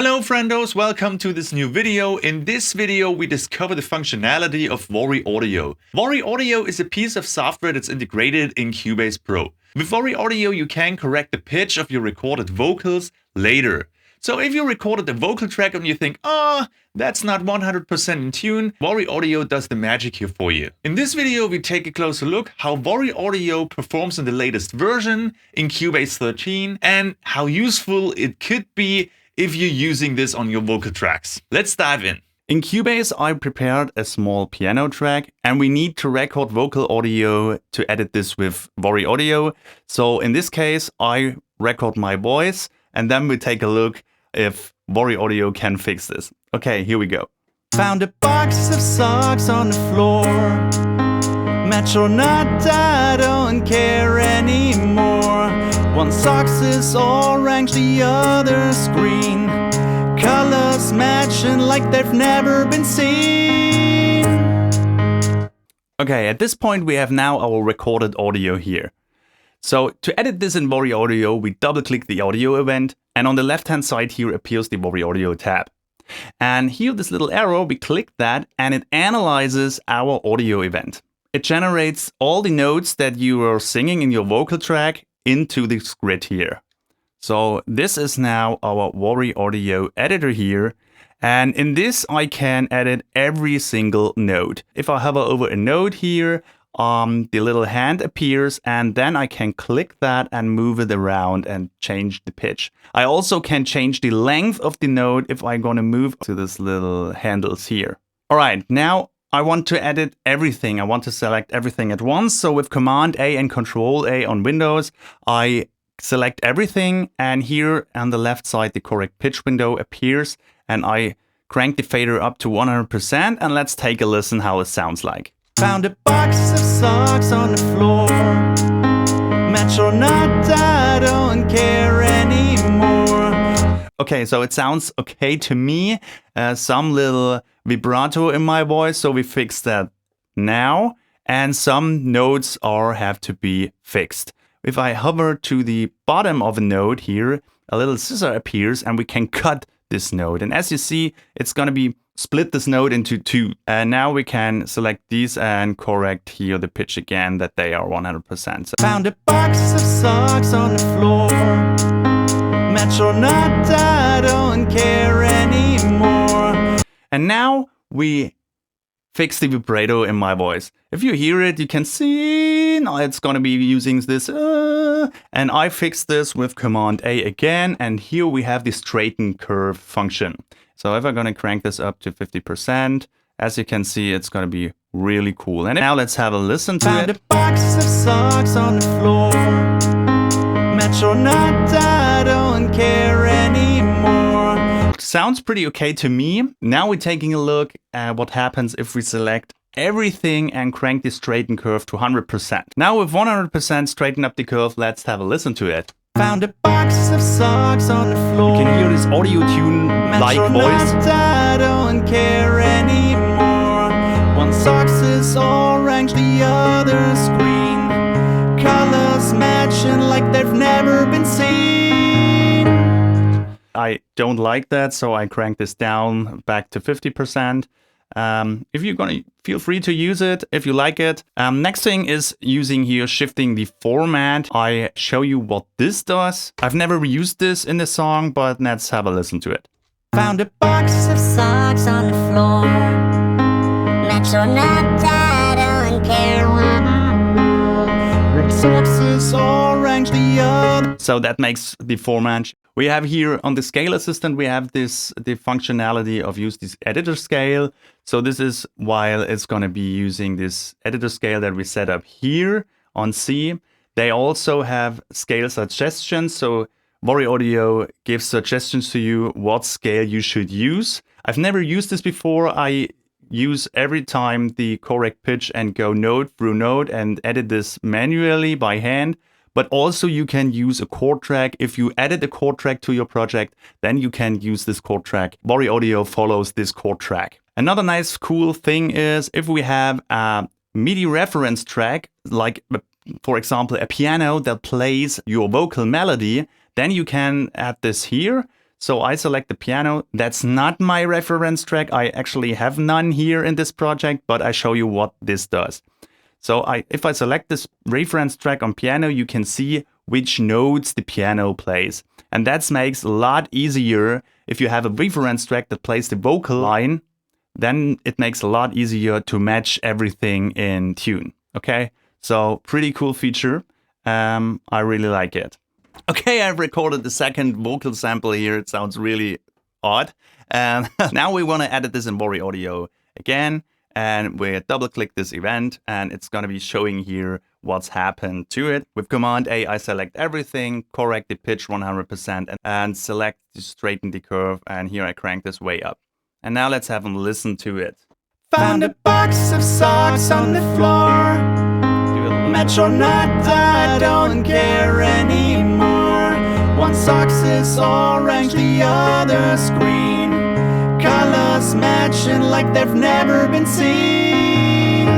Hello friendos, welcome to this new video. In this video we discover the functionality of VariAudio. VariAudio is a piece of software that's integrated in Cubase Pro. With VariAudio you can correct the pitch of your recorded vocals later. So if you recorded a vocal track and you think, that's not 100% in tune, VariAudio does the magic here for you. In this video we take a closer look how VariAudio performs in the latest version in Cubase 13 and how useful it could be if you're using this on your vocal tracks. Let's dive in. In Cubase, I prepared a small piano track and we need to record vocal audio to edit this with VariAudio. So in this case, I record my voice and then we take a look if VariAudio can fix this. Okay, here we go. Found a box of socks on the floor. Match or not, I don't care anymore. One socks is orange, the other's green. Colors matching like they've never been seen. Okay, at this point we have now our recorded audio here. So to edit this in VariAudio, we double click the audio event and on the left hand side here appears the VariAudio tab. And here this little arrow, we click that and it analyzes our audio event. It generates all the notes that you are singing in your vocal track into this grid here. So this is now our VariAudio editor here. And in this, I can edit every single note. If I hover over a note here, the little hand appears and then I can click that and move it around and change the pitch. I also can change the length of the note if I'm going to move to this little handles here. All right, now I want to edit everything. I want to select everything at once. So with Command A and Control A on Windows, I select everything. And here on the left side, the correct pitch window appears. And I crank the fader up to 100%. And let's take a listen how it sounds like. Found a box of socks on the floor. Match or not, I don't care anymore. Okay, so it sounds okay to me. Some little vibrato in my voice, so we fix that now. And some notes have to be fixed. If I hover to the bottom of a note here, a little scissor appears and we can cut this note. And as you see, it's going to be split this note into two. And now we can select these and correct here the pitch again that they are 100%. So found a box of socks on the floor. Match or not, I don't care anymore. And now we fix the vibrato in my voice. If you hear it, you can see now it's going to be using this. And I fixed this with Command A again. And here we have the straighten curve function. So if I'm going to crank this up to 50%, as you can see, it's going to be really cool. And now let's have a listen to it. Found a box of socks on the floor. Match or not, I don't care anymore. Sounds pretty okay to me. Now we're taking a look at what happens if we select everything and crank the straighten curve to 100%. Now with 100% straighten up the curve, let's have a listen to it. Found a box of socks on the floor. You can hear this audio tune-like voice. Not, I don't care anymore. One socks is orange, the other's green. Colors matching like they've never been seen. I don't like that, so I crank this down back to 50%. If you're gonna, feel free to use it if you like it. Next thing is using here, shifting the format. I show you what this does. I've never used this in the song, but let's have a listen to it. Found a box of socks on the floor. Match or not, I don't care. Socks is orange, the other. So that makes the format. We have here on the scale assistant, we have the functionality of use this editor scale. So this is while it's going to be using this editor scale that we set up here on C. They also have scale suggestions. So VariAudio gives suggestions to you what scale you should use. I've never used this before. I use every time the correct pitch and go note through note and edit this manually by hand. But also you can use a chord track. If you added a chord track to your project, then you can use this chord track. VariAudio follows this chord track. Another nice cool thing is if we have a MIDI reference track, like for example a piano that plays your vocal melody, then you can add this here. So I select the piano. That's not my reference track. I actually have none here in this project, but I show you what this does. So if I select this reference track on piano, you can see which notes the piano plays. And that makes a lot easier. If you have a reference track that plays the vocal line, then it makes a lot easier to match everything in tune. Okay, so pretty cool feature. I really like it. Okay, I've recorded the second vocal sample here. It sounds really odd. Now we want to edit this in VariAudio again. And we double click this event and it's going to be showing here what's happened to it. With Command A, I select everything, correct the pitch 100% and select to straighten the curve. And here I crank this way up. And now let's have them listen to it. Found a box of socks on the floor. Match or not, I don't care anymore. One socks is orange, the other's green. Colors matching like they've never been seen.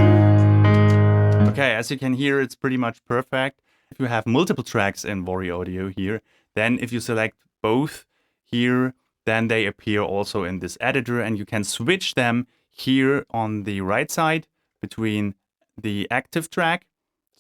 Okay, as you can hear, it's pretty much perfect. If you have multiple tracks in VariAudio here, then if you select both here, then they appear also in this editor and you can switch them here on the right side between the active track.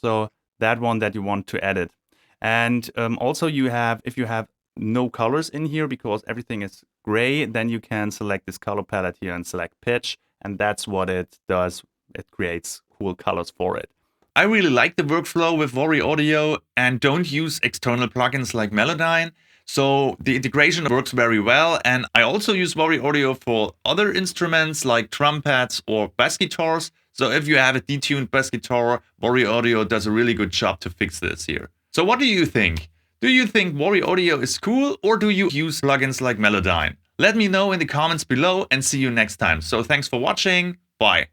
So that one that you want to edit. And also if you have no colors in here because everything is gray, then you can select this color palette here and select pitch. And that's what it does. It creates cool colors for it. I really like the workflow with VariAudio and don't use external plugins like Melodyne. So the integration works very well. And I also use VariAudio for other instruments like trumpets or bass guitars. So if you have a detuned bass guitar, VariAudio does a really good job to fix this here. So what do you think? Do you think VariAudio is cool or do you use plugins like Melodyne? Let me know in the comments below and see you next time. So thanks for watching. Bye.